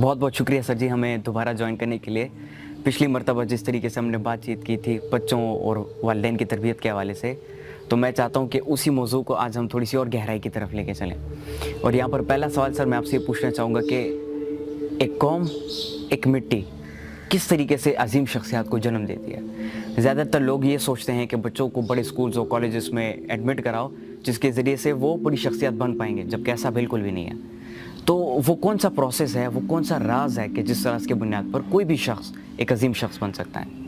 بہت بہت شکریہ سر جی ہمیں دوبارہ جوائن کرنے کے لیے. پچھلی مرتبہ جس طریقے سے ہم نے بات چیت کی تھی بچوں اور والدین کی تربیت کے حوالے سے، تو میں چاہتا ہوں کہ اسی موضوع کو آج ہم تھوڑی سی اور گہرائی کی طرف لے کے چلیں. اور یہاں پر پہلا سوال سر میں آپ سے یہ پوچھنا چاہوں گا کہ ایک قوم، ایک مٹی کس طریقے سے عظیم شخصیات کو جنم دیتی ہے؟ زیادہ تر لوگ یہ سوچتے ہیں کہ بچوں کو بڑے اسکولز اور کالجز میں ایڈمٹ کراؤ جس کے ذریعے سے وہ بڑی شخصیت بن پائیں گے، جبکہ ایسا بالکل بھی نہیں ہے. تو وہ کون سا پروسیس ہے، وہ کون سا راز ہے کہ جس راز کے بنیاد پر کوئی بھی شخص ایک عظیم شخص بن سکتا ہے؟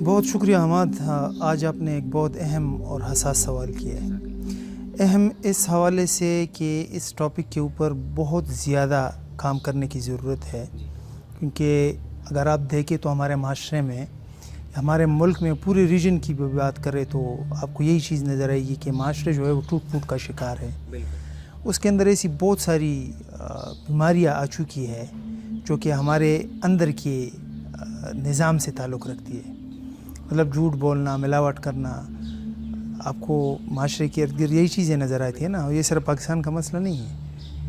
بہت شکریہ حماد. آج آپ نے ایک بہت اہم اور حساس سوال کیا ہے. اہم اس حوالے سے کہ اس ٹاپک کے اوپر بہت زیادہ کام کرنے کی ضرورت ہے، کیونکہ اگر آپ دیکھیں تو ہمارے معاشرے میں، ہمارے ملک میں، پورے ریجن کی بھی بات کریں تو آپ کو یہی چیز نظر آئے گی کہ معاشرے جو ہے وہ ٹوٹ پھوٹ کا شکار ہے. اس کے اندر ایسی بہت ساری بیماریاں آ چکی ہے جو کہ ہمارے اندر کے نظام سے تعلق رکھتی ہے. مطلب جھوٹ بولنا، ملاوٹ کرنا، آپ کو معاشرے کے ارد گرد یہی چیزیں نظر آتی ہیں نا. یہ صرف پاکستان کا مسئلہ نہیں ہے،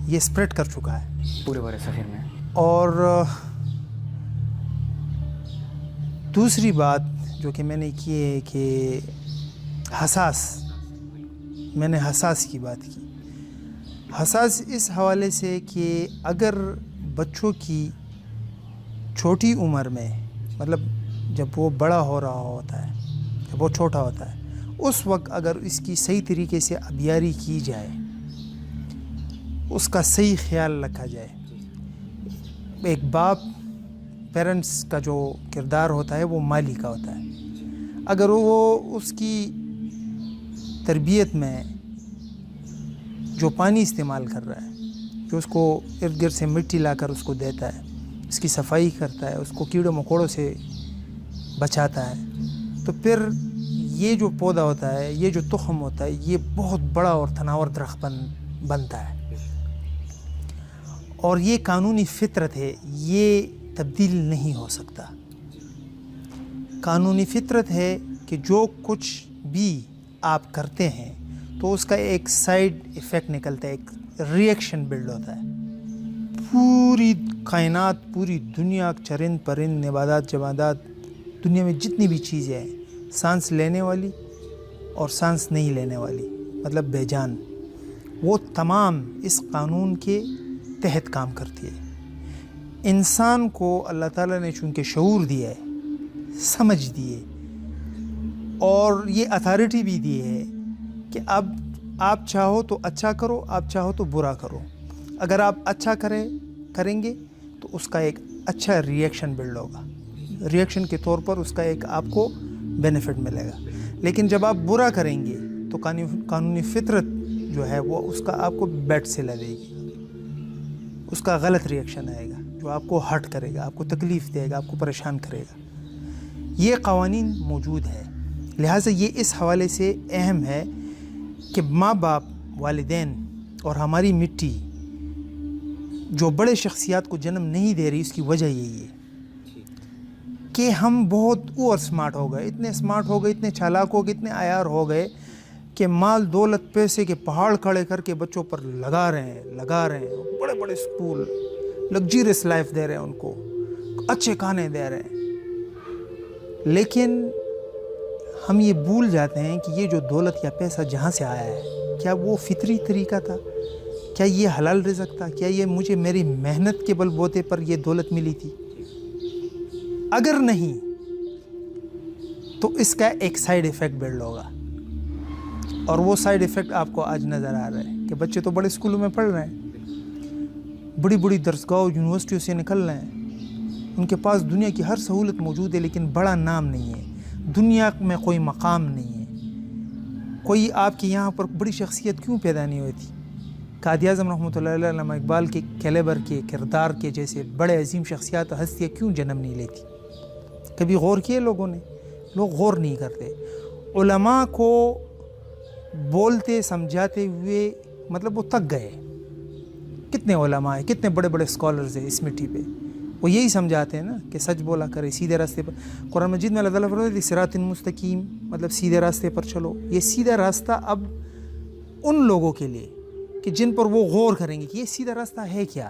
یہ اسپریڈ کر چکا ہے پورے بڑے صغیر میں. اور دوسری بات جو کہ میں نے کی ہے کہ میں نے حساس کی بات کی. حساس اس حوالے سے کہ اگر بچوں کی چھوٹی عمر میں، مطلب جب وہ بڑا ہو رہا ہوتا ہے، جب وہ چھوٹا ہوتا ہے، اس وقت اگر اس کی صحیح طریقے سے ابیاری کی جائے، اس کا صحیح خیال رکھا جائے. ایک باپ، پیرنٹس کا جو کردار ہوتا ہے وہ مالی کا ہوتا ہے. اگر وہ اس کی تربیت میں جو پانی استعمال کر رہا ہے، جو اس کو ارد گرد سے مٹی لا کر اس کو دیتا ہے، اس کی صفائی کرتا ہے، اس کو کیڑوں مکوڑوں سے بچاتا ہے، تو پھر یہ جو پودا ہوتا ہے، یہ جو تخم ہوتا ہے، یہ بہت بڑا اور تناور درخت بنتا ہے. اور یہ قانونی فطرت ہے، یہ تبدیل نہیں ہو سکتا. قانونی فطرت ہے کہ جو کچھ بھی آپ کرتے ہیں تو اس کا ایک سائیڈ ایفیکٹ نکلتا ہے، ایک ریئیکشن بلڈ ہوتا ہے. پوری کائنات، پوری دنیا، چرند پرند، نباتات، جمادات، دنیا میں جتنی بھی چیزیں ہیں، سانس لینے والی اور سانس نہیں لینے والی، مطلب بے جان، وہ تمام اس قانون کے تحت کام کرتی ہے. انسان کو اللہ تعالیٰ نے چونکہ شعور دیا ہے، سمجھ دی ہے، اور یہ اتھارٹی بھی دی ہے کہ اب آپ چاہو تو اچھا کرو، آپ چاہو تو برا کرو. اگر آپ اچھا کریں گے تو اس کا ایک اچھا ریئیکشن بلڈ ہوگا، ریئیکشن کے طور پر اس کا ایک آپ کو بینیفٹ ملے گا. لیکن جب آپ برا کریں گے تو قانونی فطرت جو ہے وہ اس کا آپ کو بیٹ سے لگے گی، اس کا غلط ریئیکشن آئے گا جو آپ کو ہرٹ کرے گا، آپ کو تکلیف دے گا، آپ کو پریشان کرے گا. یہ قوانین موجود ہے. لہٰذا یہ اس حوالے سے اہم ہے کہ ماں باپ، والدین اور ہماری مٹی جو بڑے شخصیات کو جنم نہیں دے رہی، اس کی وجہ یہی ہے کہ ہم بہت اوور سمارٹ ہو گئے، اتنے سمارٹ ہو گئے، اتنے چالاک ہو گئے، اتنے عیار ہو گئے کہ مال دولت پیسے کے پہاڑ کھڑے کر کے بچوں پر لگا رہے ہیں. بڑے بڑے اسکول، لگزریس لائف دے رہے ہیں، ان کو اچھے کھانے دے رہے ہیں. لیکن ہم یہ بھول جاتے ہیں کہ یہ جو دولت یا پیسہ جہاں سے آیا ہے، کیا وہ فطری طریقہ تھا؟ کیا یہ حلال رزق تھا؟ کیا یہ مجھے میری محنت کے بل بوتے پر یہ دولت ملی تھی؟ اگر نہیں تو اس کا ایک سائیڈ ایفیکٹ بلڈ ہوگا، اور وہ سائیڈ ایفیکٹ آپ کو آج نظر آ رہا ہے کہ بچے تو بڑے اسکولوں میں پڑھ رہے ہیں، بڑی بڑی درسگاہوں، یونیورسٹیوں سے نکل رہے ہیں، ان کے پاس دنیا کی ہر سہولت موجود ہے، لیکن بڑا نام نہیں ہے، دنیا میں کوئی مقام نہیں ہے. کوئی آپ کے یہاں پر بڑی شخصیت کیوں پیدا نہیں ہوئی تھی؟ قائد اعظم رحمۃ اللہ علیہ، علامہ اقبال کے کیلیبر کے، کردار کے جیسے بڑے عظیم شخصیات، ہستیاں کیوں جنم نہیں لیتی؟ کبھی غور کیے لوگوں نے؟ لوگ غور نہیں کرتے. علماء کو بولتے سمجھاتے ہوئے مطلب وہ تک گئے. کتنے علماء ہیں، کتنے بڑے بڑے اسکالرز ہیں اس مٹی پہ، وہ یہی سمجھاتے ہیں نا کہ سچ بولا کرے، سیدھے راستے پر. قرآن مجید میں اللہ تعالیٰ فرماتا ہے صراط مستقیم، مطلب سیدھے راستے پر چلو. یہ سیدھا راستہ اب ان لوگوں کے لیے کہ جن پر وہ غور کریں گے کہ یہ سیدھا راستہ ہے کیا.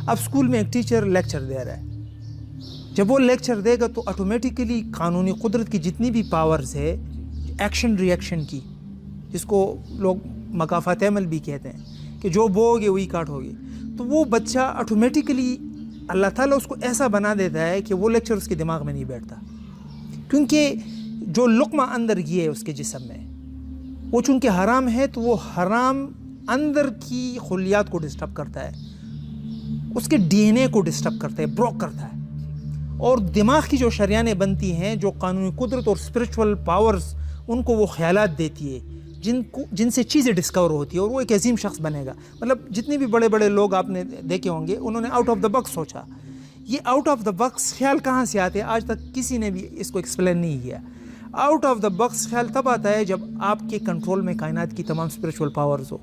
اب اسکول میں ایک ٹیچر لیکچر دے رہا ہے. جب وہ لیکچر دے گا تو آٹومیٹیکلی قانونی قدرت کی جتنی بھی پاورز ہے ایکشن ری ایکشن کی، جس کو لوگ مکافات عمل بھی کہتے ہیں کہ جو بو گے وہی کاٹو گے، تو وہ بچہ آٹومیٹیکلی اللہ تعالیٰ اس کو ایسا بنا دیتا ہے کہ وہ لیکچر اس کے دماغ میں نہیں بیٹھتا، کیونکہ جو لقمہ اندر گیا ہے اس کے جسم میں وہ چونکہ حرام ہے، تو وہ حرام اندر کی خلیات کو ڈسٹرب کرتا ہے، اس کے ڈی این اے کو ڈسٹرب کرتا ہے، بروک کرتا ہے. اور دماغ کی جو شریانیں بنتی ہیں، جو قانونی قدرت اور اسپرچول پاورز ان کو وہ خیالات دیتی ہے جن سے چیزیں ڈسکور ہوتی ہے، اور وہ ایک عظیم شخص بنے گا. مطلب جتنے بھی بڑے بڑے لوگ آپ نے دیکھے ہوں گے انہوں نے آؤٹ آف دا باکس سوچا. یہ آؤٹ آف دا باکس خیال کہاں سے آتے ہیں آج تک کسی نے بھی اس کو ایکسپلین نہیں کیا. آؤٹ آف دا باکس خیال تب آتا ہے جب آپ کے کنٹرول میں کائنات کی تمام اسپرچول پاورز ہو،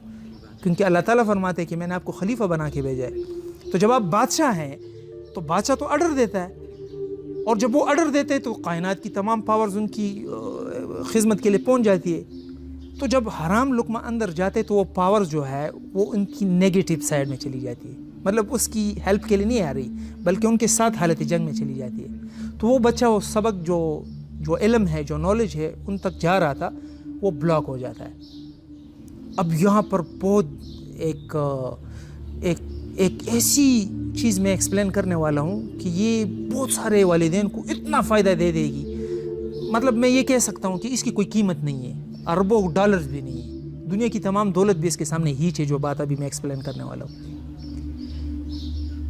کیونکہ اللہ تعالیٰ فرماتے ہیں کہ میں نے آپ کو خلیفہ بنا کے بھیجا ہے. تو جب آپ بادشاہ ہیں تو بادشاہ تو آرڈر دیتا ہے، اور جب وہ آرڈر دیتے تو کائنات کی تمام پاورز ان کی خدمت کے لیے پہنچ جاتی ہے. تو جب حرام لقمہ اندر جاتے تو وہ پاورز جو ہے وہ ان کی نیگیٹو سائڈ میں چلی جاتی ہے، مطلب اس کی ہیلپ کے لیے نہیں آ رہی بلکہ ان کے ساتھ حالت جنگ میں چلی جاتی ہے. تو وہ بچہ وہ سبق جو علم ہے، جو نالج ہے ان تک جا رہا تھا، وہ بلاک ہو جاتا ہے. اب یہاں پر بہت ایک ایسی چیز میں ایکسپلین کرنے والا ہوں کہ یہ بہت سارے والدین کو اتنا فائدہ دے دے گی. مطلب میں یہ کہہ سکتا ہوں کہ اس کی کوئی قیمت نہیں ہے، اربوں ڈالرز بھی نہیں ہے، دنیا کی تمام دولت بھی اس کے سامنے ہیچ ہے. جو بات ابھی میں ایکسپلین کرنے والا ہوں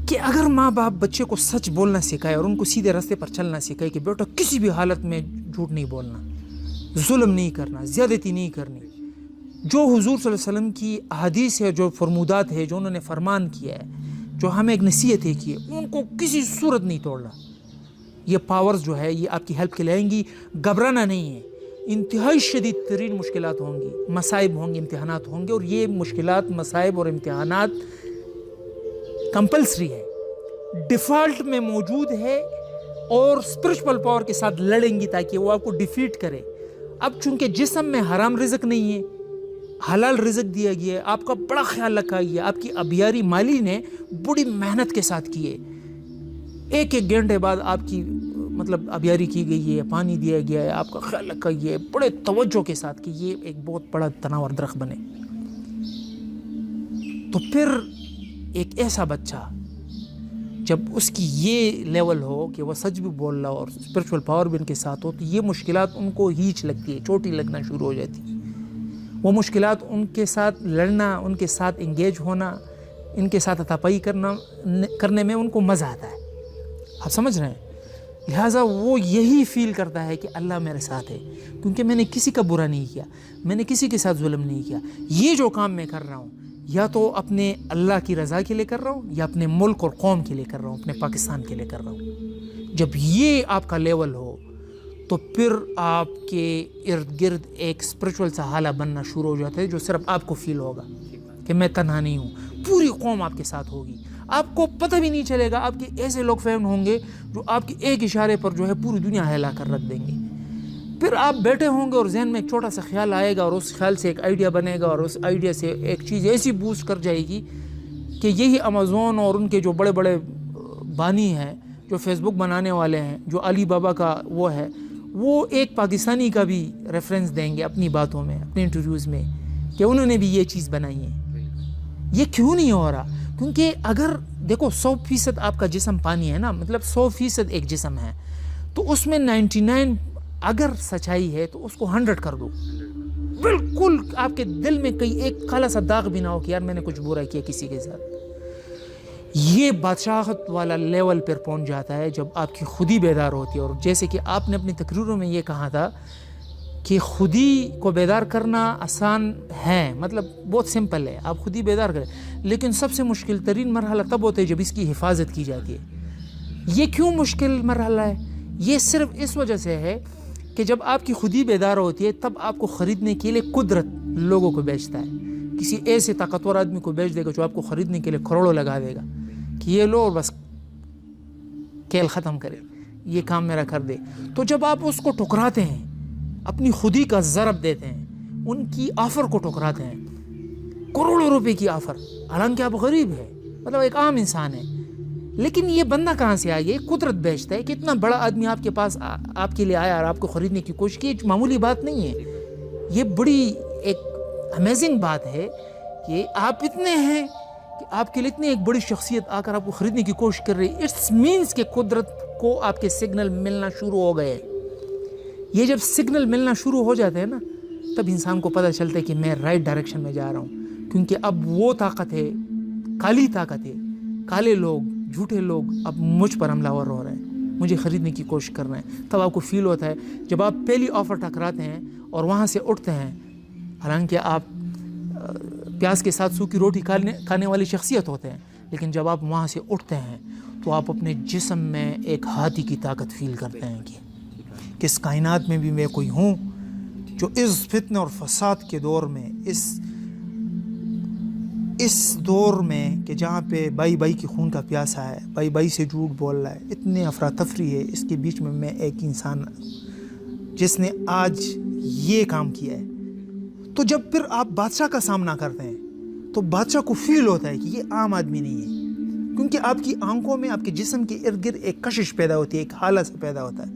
کہ اگر ماں باپ بچے کو سچ بولنا سکھائے اور ان کو سیدھے راستے پر چلنا سکھائے کہ بیٹا کسی بھی حالت میں جھوٹ نہیں بولنا، ظلم نہیں کرنا، زیادتی نہیں کرنی، جو حضور صلی اللہ علیہ وسلم کی احادیث ہے، جو فرمودات ہے، جو انہوں نے فرمان کیا ہے، جو ہمیں ایک نصیحت ہے کی ہے، ان کو کسی صورت نہیں توڑنا. یہ پاورز جو ہے یہ آپ کی ہیلپ کے لائیں گی. گھبرانا نہیں ہے. انتہائی شدید ترین مشکلات ہوں گی، مصائب ہوں گے، امتحانات ہوں گے، اور یہ مشکلات، مصائب اور امتحانات کمپلسری ہے، ڈیفالٹ میں موجود ہے، اور اسپرچول پاور کے ساتھ لڑیں گی تاکہ وہ آپ کو ڈیفیٹ کرے. اب چونکہ جسم میں حرام رزق نہیں ہے، حلال رزق دیا گیا ہے، آپ کا بڑا خیال رکھا گیا، آپ کی ابیاری مالی نے بڑی محنت کے ساتھ کی ہے. ایک گھنٹے بعد آپ کی مطلب ابیاری کی گئی ہے، پانی دیا گیا ہے، آپ کا خیال رکھا گیا ہے بڑے توجہ کے ساتھ کہ یہ ایک بہت بڑا تناور درخت بنے. تو پھر ایک ایسا بچہ جب اس کی یہ لیول ہو کہ وہ سچ بھی بول رہا ہو اور اسپرچول پاور بھی ان کے ساتھ ہو، تو یہ مشکلات ان کو ہیچ لگتی ہے، چوٹی لگنا شروع ہو جاتی ہے. وہ مشکلات ان کے ساتھ لڑنا، ان کے ساتھ انگیج ہونا، ان کے ساتھ ہاتھاپائی کرنے میں ان کو مزہ آتا ہے. آپ سمجھ رہے ہیں؟ لہٰذا وہ یہی فیل کرتا ہے کہ اللہ میرے ساتھ ہے، کیونکہ میں نے کسی کا برا نہیں کیا، میں نے کسی کے ساتھ ظلم نہیں کیا. یہ جو کام میں کر رہا ہوں یا تو اپنے اللہ کی رضا کے لیے کر رہا ہوں، یا اپنے ملک اور قوم کے لیے کر رہا ہوں، اپنے پاکستان کے لیے کر رہا ہوں. جب یہ آپ کا لیول ہو تو پھر آپ کے ارد گرد ایک اسپرچول سا حالہ بننا شروع ہو جاتا ہے، جو صرف آپ کو فیل ہوگا کہ میں تنہا نہیں ہوں، پوری قوم آپ کے ساتھ ہوگی. آپ کو پتہ بھی نہیں چلے گا، آپ کے ایسے لوگ فین ہوں گے جو آپ کے ایک اشارے پر جو ہے پوری دنیا ہلا کر رکھ دیں گے. پھر آپ بیٹھے ہوں گے اور ذہن میں ایک چھوٹا سا خیال آئے گا، اور اس خیال سے ایک آئیڈیا بنے گا، اور اس آئیڈیا سے ایک چیز ایسی بوسٹ کر جائے گی کہ یہی امازون اور ان کے جو بڑے بڑے بانی ہیں، جو فیس بک بنانے والے ہیں، جو علی بابا کا وہ ہے، وہ ایک پاکستانی کا بھی ریفرنس دیں گے اپنی باتوں میں، اپنے انٹرویوز میں، کہ انہوں نے بھی یہ چیز بنائی ہے. یہ کیوں نہیں ہو رہا؟ کیونکہ اگر دیکھو 100% آپ کا جسم پانی ہے نا، مطلب 100% ایک جسم ہے، تو اس میں 99 اگر سچائی ہے تو اس کو 100 کر دو. بالکل آپ کے دل میں کہیں ایک کالا سا داغ بھی نہ ہو کہ یار میں نے کچھ برا کیا کسی کے ساتھ. یہ بادشاہت والا لیول پر پہنچ جاتا ہے جب آپ کی خودی بیدار ہوتی ہے. اور جیسے کہ آپ نے اپنی تقریروں میں یہ کہا تھا کہ خودی کو بیدار کرنا آسان ہے، مطلب بہت سمپل ہے، آپ خودی بیدار کریں، لیکن سب سے مشکل ترین مرحلہ تب ہوتا ہے جب اس کی حفاظت کی جاتی ہے. یہ کیوں مشکل مرحلہ ہے؟ یہ صرف اس وجہ سے ہے کہ جب آپ کی خودی بیدار ہوتی ہے تب آپ کو خریدنے کے لیے قدرت لوگوں کو بیچتا ہے. کسی ایسے طاقتور آدمی کو بیچ دے گا جو آپ کو خریدنے کے لیے کروڑوں لگا دے گا کہ یہ لو اور بس کھیل ختم کرے، یہ کام میرا کر دے. تو جب آپ اس کو ٹکراتے ہیں، اپنی خودی کا ضرب دیتے ہیں، ان کی آفر کو ٹکراتے ہیں، کروڑوں روپے کی آفر، حالانکہ آپ غریب ہے، مطلب ایک عام انسان ہے، لیکن یہ بندہ کہاں سے آیا؟ یہ قدرت بیچتا ہے کہ اتنا بڑا آدمی آپ کے پاس آپ کے لیے آیا اور آپ کو خریدنے کی کوشش کی. معمولی بات نہیں ہے، یہ بڑی ایک امیزنگ بات ہے کہ آپ اتنے ہیں کہ آپ کے لیے اتنی ایک بڑی شخصیت آ کر آپ کو خریدنے کی کوشش کر رہی ہے. اٹس مینس کہ قدرت کو آپ کے سگنل ملنا شروع ہو گئے. یہ جب سگنل ملنا شروع ہو جاتے ہیں نا، تب انسان کو پتہ چلتا ہے کہ میں رائٹ ڈائریکشن میں جا رہا ہوں، کیونکہ اب وہ طاقت ہے، کالی طاقت ہے، کالے لوگ، جھوٹے لوگ اب مجھ پر حملہ آور ہو رہے ہیں، مجھے خریدنے کی کوشش کر رہے ہیں. تب آپ کو فیل ہوتا ہے جب آپ پہلی آفر ٹکراتے ہیں اور وہاں سے اٹھتے ہیں، حالانکہ آپ پیاز کے ساتھ سوکھی روٹی کھانے والی شخصیت ہوتے ہیں، لیکن جب آپ وہاں سے اٹھتے ہیں تو آپ اپنے جسم میں ایک ہاتھی کی طاقت فیل کرتے ہیں کہ اس کائنات میں بھی میں کوئی ہوں جو اس فتنہ اور فساد کے دور میں، اس دور میں کہ جہاں پہ بائی بائی کی خون کا پیاسا ہے، بائی بائی سے جھوٹ بول رہا ہے، اتنے افراتفری ہے، اس کے بیچ میں ایک انسان جس نے آج یہ کام کیا ہے. تو جب پھر آپ بادشاہ کا سامنا کرتے ہیں تو بادشاہ کو فیل ہوتا ہے کہ یہ عام آدمی نہیں ہے، کیونکہ آپ کی آنکھوں میں، آپ کے جسم کے ارد گرد ایک کشش پیدا ہوتی ہے، ایک حالت سے پیدا ہوتا ہے.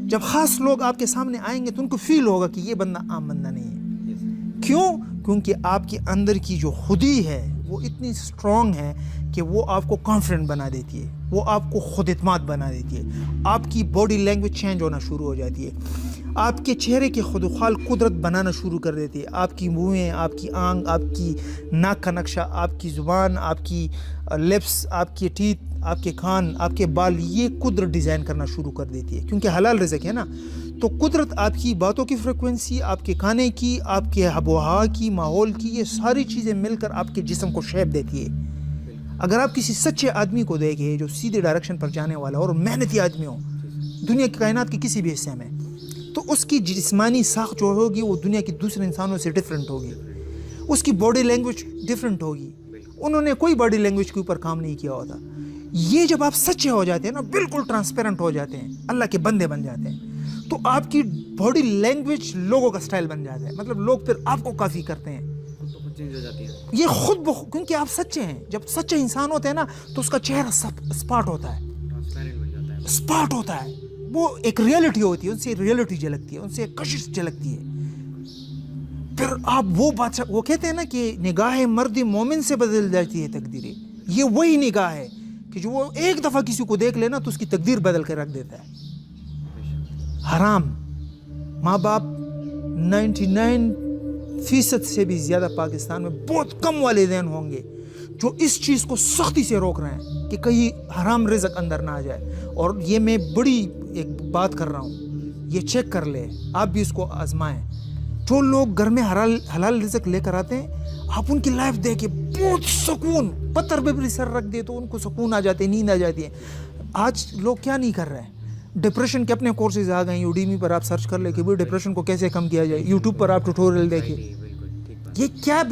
جب خاص لوگ آپ کے سامنے آئیں گے تو ان کو فیل ہوگا کہ یہ بندہ عام بندہ نہیں ہے. کیوں؟ کیونکہ آپ کے اندر کی جو خودی ہے وہ اتنی اسٹرانگ ہے کہ وہ آپ کو کانفیڈنٹ بنا دیتی ہے، وہ آپ کو خود اعتماد بنا دیتی ہے. آپ کی باڈی لینگویج چینج ہونا شروع ہو جاتی ہے، آپ کے چہرے کے خدوخال قدرت بنانا شروع کر دیتی ہے. آپ کی منہیں، آپ کی آنکھ، آپ کی ناک کا نقشہ، آپ کی زبان، آپ کی لپس، آپ کے ٹیتھ، آپ کے کان، آپ کے بال، یہ قدرت ڈیزائن کرنا شروع کر دیتی ہے، کیونکہ حلال رزق ہے نا. تو قدرت آپ کی باتوں کی فریکوینسی، آپ کے کھانے کی، آپ کے آب و ہوا کی، ماحول کی، یہ ساری چیزیں مل کر آپ کے جسم کو شیپ دیتی ہے. اگر آپ کسی سچے آدمی کو دیکھیں جو سیدھے ڈائریکشن پر جانے والا اور محنتی آدمی ہو دنیا کی کائنات کے کسی بھی حصے میں، تو اس کی جسمانی ساخت جو ہوگی وہ دنیا کے دوسرے انسانوں سے ڈیفرنٹ ہوگی. اس کی باڈی لینگویج ڈیفرنٹ ہوگی. انہوں نے کوئی باڈی لینگویج کے اوپر کام نہیں کیا ہوتا. یہ جب آپ سچے ہو جاتے ہیں نا، بالکل ٹرانسپیرنٹ ہو جاتے ہیں، اللہ کے بندے بن جاتے ہیں، تو آپ کی باڈی لینگویج لوگوں کا سٹائل بن جاتا ہے. مطلب لوگ پھر آپ کو کافی کرتے ہیں، یہ خود کیونکہ آپ سچے ہیں. جب سچے انسان ہوتے ہیں نا تو اس کا چہرہ اسپاٹ ہوتا ہے، اسپاٹ ہوتا ہے. وہ ایک ریئلٹی ہوتی ہے، ان سے ریئلٹی جھلکتی ہے، ان سے ایک کشش جھلکتی ہے. پھر آپ وہ بادشاہ، وہ کہتے ہیں نا کہ نگاہ مرد مومن سے بدل جاتی ہے تقدیریں. یہ وہی نگاہ ہے کہ جو وہ ایک دفعہ کسی کو دیکھ لینا تو اس کی تقدیر بدل کے رکھ دیتا ہے. حرام، ماں باپ 99% سے بھی زیادہ پاکستان میں بہت کم والدین ہوں گے جو اس چیز کو سختی سے روک رہے ہیں کہ کہیں حرام رزق اندر نہ آ جائے. اور یہ میں بڑی ایک بات کر رہا ہوں، یہ چیک کر لے، آپ بھی اس کو آزمائیں. جو لوگ گھر میں حلال رزق لے کر آتے ہیں، آپ ان کی لائف دیکھیں، بہت سکون، پتھر پہ بھی سر رکھ دے تو ان کو سکون آ جاتے ہیں، نیند آ جاتی ہے. آج لوگ کیا نہیں کر رہے ہیں؟ ڈپریشن کے اپنے کورسز آ گئے ہیں. یوڈیمی پر آپ سرچ کر لیں کہ بھائی ڈپریشن کو کیسے کم کیا جائے. یوٹیوب پر آپ ٹیوٹوریل دیکھیں. یہ کیا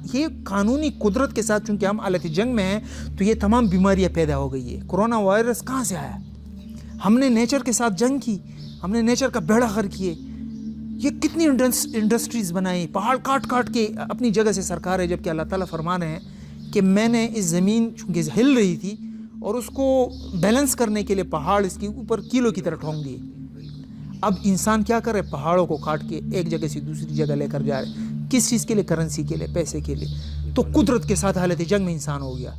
یہ قانونی قدرت کے ساتھ، چونکہ ہم حالت جنگ میں ہیں تو یہ تمام بیماریاں پیدا ہو گئی ہے. کرونا وائرس کہاں سے آیا؟ ہم نے نیچر کے ساتھ جنگ کی، ہم نے نیچر کا بیڑا غرق کیے. یہ کتنی انڈسٹریز بنائی، پہاڑ کاٹ کاٹ کے اپنی جگہ سے سرکار ہے، جبکہ اللہ تعالیٰ فرما رہے ہیں کہ میں نے اس زمین چونکہ ہل رہی تھی اور اس کو بیلنس کرنے کے لیے پہاڑ اس کے اوپر کیلوں کی طرح ٹھونک دیے. اب انسان کیا کرے؟ پہاڑوں کو کاٹ کے ایک جگہ سے دوسری جگہ لے کر جا رہے. کس چیز کے لیے؟ کرنسی کے لیے، پیسے کے لیے. تو قدرت کے ساتھ حالت جنگ میں انسان ہو گیا.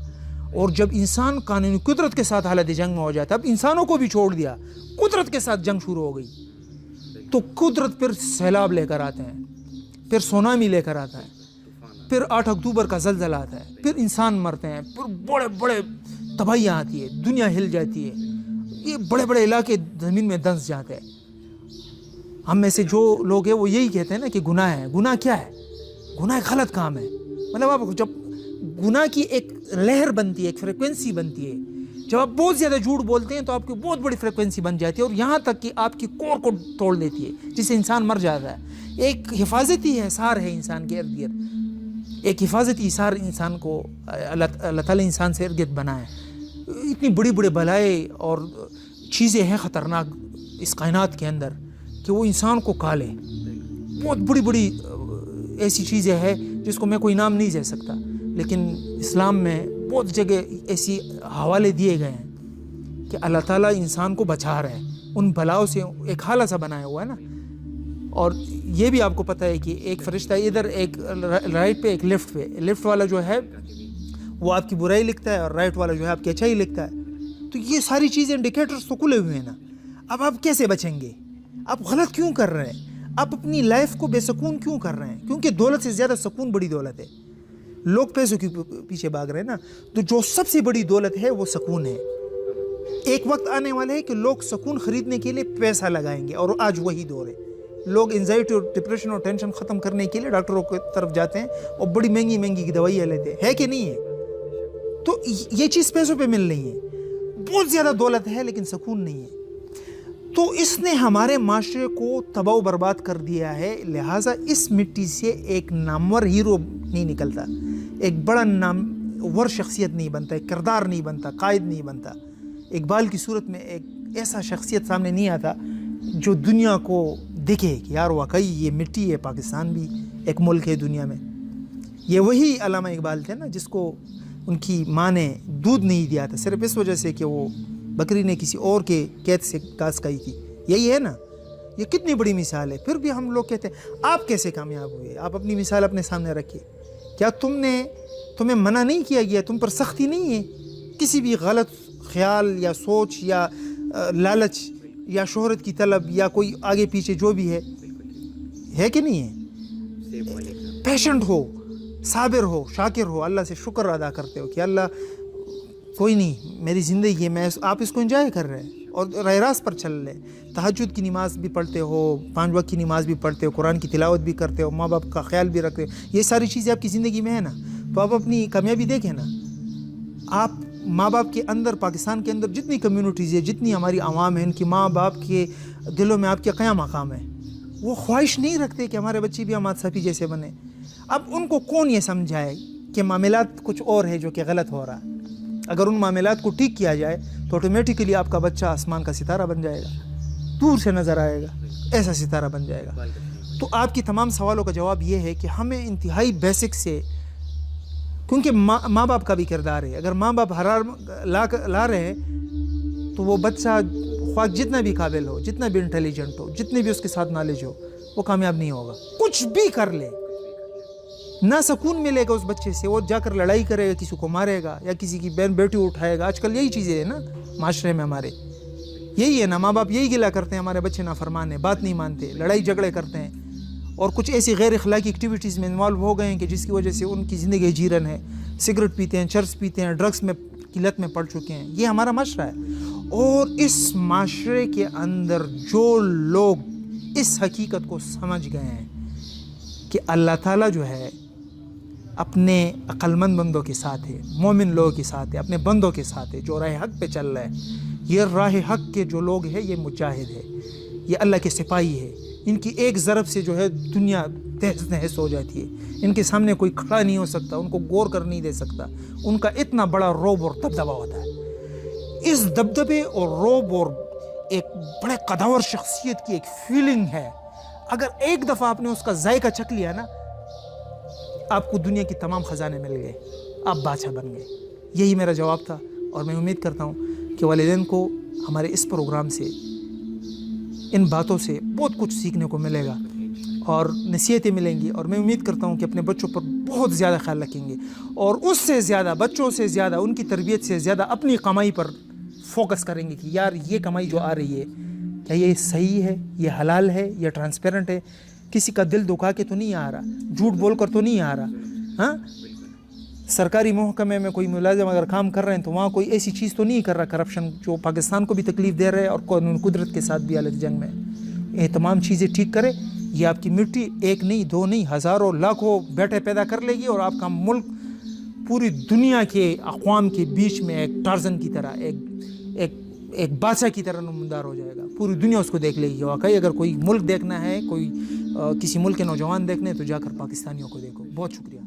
اور جب انسان قانونی قدرت کے ساتھ حالت جنگ میں ہو جاتا ہے، اب انسانوں کو بھی چھوڑ دیا، قدرت کے ساتھ جنگ شروع ہو گئی. تو قدرت پھر سیلاب لے کر آتے ہیں، پھر سونامی لے کر آتا ہے، پھر 8 اکتوبر کا زلزلہ آتا ہے، پھر انسان مرتے ہیں، پھر بڑے بڑے تباہیاں آتی ہے، دنیا ہل جاتی ہے، یہ بڑے بڑے علاقے زمین میں دنس جاتے ہیں. ہم میں سے جو لوگ ہیں وہ یہی کہتے ہیں نا کہ گناہ ہے. گناہ کیا ہے؟ گناہ ایک غلط کام ہے. مطلب آپ جب گناہ کی ایک لہر بنتی ہے، ایک فریکوینسی بنتی ہے، جب آپ بہت زیادہ جھوٹ بولتے ہیں تو آپ کی بہت بڑی فریکوینسی بن جاتی ہے اور یہاں تک کہ آپ کی کور کو توڑ دیتی ہے، جس سے انسان مر جاتا ہے. ایک حفاظتی حصار ہے انسان کے ارد گرد، ایک حفاظتی حصار انسان کو اللہ تعالیٰ انسان سے ارد گرد بنائے. اتنی بڑی بڑی بلائیں اور چیزیں ہیں خطرناک اس کائنات کے اندر کہ وہ انسان کو کھا لے. بہت بڑی بڑی ایسی چیزیں ہیں جس کو میں کوئی نام نہیں دے سکتا، لیکن اسلام میں بہت جگہ ایسی حوالے دیے گئے ہیں کہ اللہ تعالیٰ انسان کو بچا رہا ہے ان بلاؤں سے، ایک حالہ سا بنایا ہوا ہے نا. اور یہ بھی آپ کو پتہ ہے کہ ایک فرشتہ ادھر، ایک رائٹ پہ، ایک لیفٹ پہ. لیفٹ والا جو ہے وہ آپ کی برائی لکھتا ہے اور رائٹ والا جو ہے آپ کی اچھائی لکھتا ہے. تو یہ ساری چیزیں انڈیکیٹرز تو کھلے ہوئے ہیں نا. اب آپ کیسے بچیں گے؟ آپ غلط کیوں کر رہے ہیں؟ آپ اپنی لائف کو بے سکون کیوں کر رہے ہیں؟ کیونکہ دولت سے زیادہ سکون بڑی دولت ہے. لوگ پیسوں کے پیچھے بھاگ رہے ہیں نا. تو جو سب سے بڑی دولت ہے وہ سکون ہے. ایک وقت آنے والا ہے کہ لوگ سکون خریدنے کے لیے پیسہ لگائیں گے، اور آج وہی دور ہے. لوگ انزائٹی اور ڈپریشن اور ٹینشن ختم کرنے کے لیے ڈاکٹروں کی طرف جاتے ہیں اور بڑی مہنگی مہنگی دوائیاں لیتے ہیں. ہے کہ نہیں ہے؟ تو یہ چیز پیسوں پہ مل رہی ہے. بہت زیادہ دولت ہے لیکن سکون نہیں ہے. تو اس نے ہمارے معاشرے کو تباہ و برباد کر دیا ہے. لہٰذا اس مٹی سے ایک نامور ہیرو نہیں نکلتا، ایک بڑا نامور شخصیت نہیں بنتا، ایک کردار نہیں بنتا، قائد نہیں بنتا. اقبال کی صورت میں ایک ایسا شخصیت سامنے نہیں آتا جو دنیا کو دکھے کہ یار واقعی یہ مٹی ہے. پاکستان بھی ایک ملک ہے دنیا میں. یہ وہی علامہ اقبال تھے نا جس کو ان کی ماں نے دودھ نہیں دیا تھا صرف اس وجہ سے کہ وہ بکری نے کسی اور کے قید سے گھاس کھائی تھی. یہی ہے نا. یہ کتنی بڑی مثال ہے. پھر بھی ہم لوگ کہتے ہیں آپ کیسے کامیاب ہوئے؟ آپ اپنی مثال اپنے سامنے رکھیے. کیا تمہیں منع نہیں کیا گیا؟ تم پر سختی نہیں ہے کسی بھی غلط خیال یا سوچ یا لالچ یا شہرت کی طلب یا کوئی آگے پیچھے جو بھی ہے کہ نہیں ہے؟ پیشنٹ ہو، صابر ہو، شاکر ہو، اللہ سے شکر ادا کرتے ہو کہ اللہ کوئی نہیں میری زندگی ہے، میں آپ اس کو انجوائے کر رہے ہیں اور راہ راست پر چل رہے. تہجد کی نماز بھی پڑھتے ہو، 5 وقت کی نماز بھی پڑھتے ہو، قرآن کی تلاوت بھی کرتے ہو، ماں باپ کا خیال بھی رکھتے ہو. یہ ساری چیزیں آپ کی زندگی میں ہے نا. تو آپ اپنی کامیابی دیکھیں نا. آپ ماں باپ کے اندر، پاکستان کے اندر جتنی کمیونٹیز ہے، جتنی ہماری عوام ہیں، ان کی ماں باپ کے دلوں میں آپ کا کیا مقام ہے؟ وہ خواہش نہیں رکھتے کہ ہمارے بچے بھی ہمارے صفی جیسے بنے. اب ان کو کون یہ سمجھائے کہ معاملات کچھ اور ہے جو کہ غلط ہو رہا ہے؟ اگر ان معاملات کو ٹھیک کیا جائے تو آٹومیٹکلی آپ کا بچہ آسمان کا ستارہ بن جائے گا، دور سے نظر آئے گا، ایسا ستارہ بن جائے گا. تو آپ کی تمام سوالوں کا جواب یہ ہے کہ ہمیں انتہائی بیسک سے، کیونکہ ماں باپ کا بھی کردار ہے. اگر ماں باپ حرار لا رہے ہیں تو وہ بچہ خواہ جتنا بھی قابل ہو، جتنا بھی انٹیلیجنٹ ہو، جتنے بھی اس کے ساتھ نالج ہو، وہ کامیاب نہیں ہوگا. کچھ بھی کر لے نہ سکون ملے گا اس بچے سے. وہ جا کر لڑائی کرے گا، کسی کو مارے گا یا کسی کی بہن بیٹی اٹھائے گا. آج کل یہی چیزیں ہیں نا معاشرے میں ہمارے. یہی ہے نا، ماں باپ یہی گلا کرتے ہیں ہمارے بچے نافرمان ہیں، بات نہیں مانتے، لڑائی جھگڑے کرتے ہیں اور کچھ ایسی غیر اخلاقی ایکٹیویٹیز میں انوالو ہو گئے ہیں کہ جس کی وجہ سے ان کی زندگی جیرن ہے. سگریٹ پیتے ہیں، چرس پیتے ہیں، ڈرگس میں قلت میں پڑ چکے ہیں. یہ ہمارا معاشرہ ہے. اور اس معاشرے کے اندر جو لوگ اس حقیقت کو سمجھ گئے ہیں کہ اللہ تعالیٰ جو ہے اپنے عقل مند بندوں کے ساتھ ہے، مومن لوگوں کے ساتھ ہے، اپنے بندوں کے ساتھ ہے جو راہ حق پہ چل رہے ہیں. یہ راہ حق کے جو لوگ ہیں یہ مجاہد ہے، یہ اللہ کے سپاہی ہے. ان کی ایک ضرب سے جو ہے دنیا تہس نہس ہو جاتی ہے. ان کے سامنے کوئی کھڑا نہیں ہو سکتا، ان کو غور کر نہیں دے سکتا. ان کا اتنا بڑا روب اور دبدبہ ہوتا ہے. اس دبدبے اور روب اور ایک بڑے قداور شخصیت کی ایک فیلنگ ہے. اگر ایک دفعہ آپ نے اس کا ذائقہ چکھ لیا نا، آپ کو دنیا کی تمام خزانے مل گئے، آپ بادشاہ بن گئے. یہی میرا جواب تھا اور میں امید کرتا ہوں کہ والدین کو ہمارے اس پروگرام سے، ان باتوں سے بہت کچھ سیکھنے کو ملے گا اور نصیحتیں ملیں گی. اور میں امید کرتا ہوں کہ اپنے بچوں پر بہت زیادہ خیال رکھیں گے اور اس سے زیادہ، بچوں سے زیادہ، ان کی تربیت سے زیادہ اپنی کمائی پر فوکس کریں گے کہ یار یہ کمائی جو آ رہی ہے کیا یہ صحیح ہے، یہ حلال ہے، یہ ٹرانسپیرنٹ ہے، کسی کا دل دکھا کے تو نہیں آ رہا، جھوٹ بول کر تو نہیں آ رہا. ہاں، سرکاری محکمے میں کوئی ملازم اگر کام کر رہے ہیں تو وہاں کوئی ایسی چیز تو نہیں کر رہا کرپشن جو پاکستان کو بھی تکلیف دے رہے ہے اور قانون قدرت کے ساتھ بھی الگ جنگ میں. یہ تمام چیزیں ٹھیک کرے. یہ آپ کی مٹی ایک نہیں، دو نہیں، ہزاروں لاکھوں بیٹے پیدا کر لے گی اور آپ کا ملک پوری دنیا کے اقوام کے بیچ میں ایک ٹارزن کی طرح، ایک بادشاہ کی طرح نمودار ہو جائے گا. پوری دنیا اس کو دیکھ لے گی. واقعی اگر کوئی ملک دیکھنا ہے، کوئی کسی ملک کے نوجوان دیکھنے تو جا کر پاکستانیوں کو دیکھو. بہت شکریہ.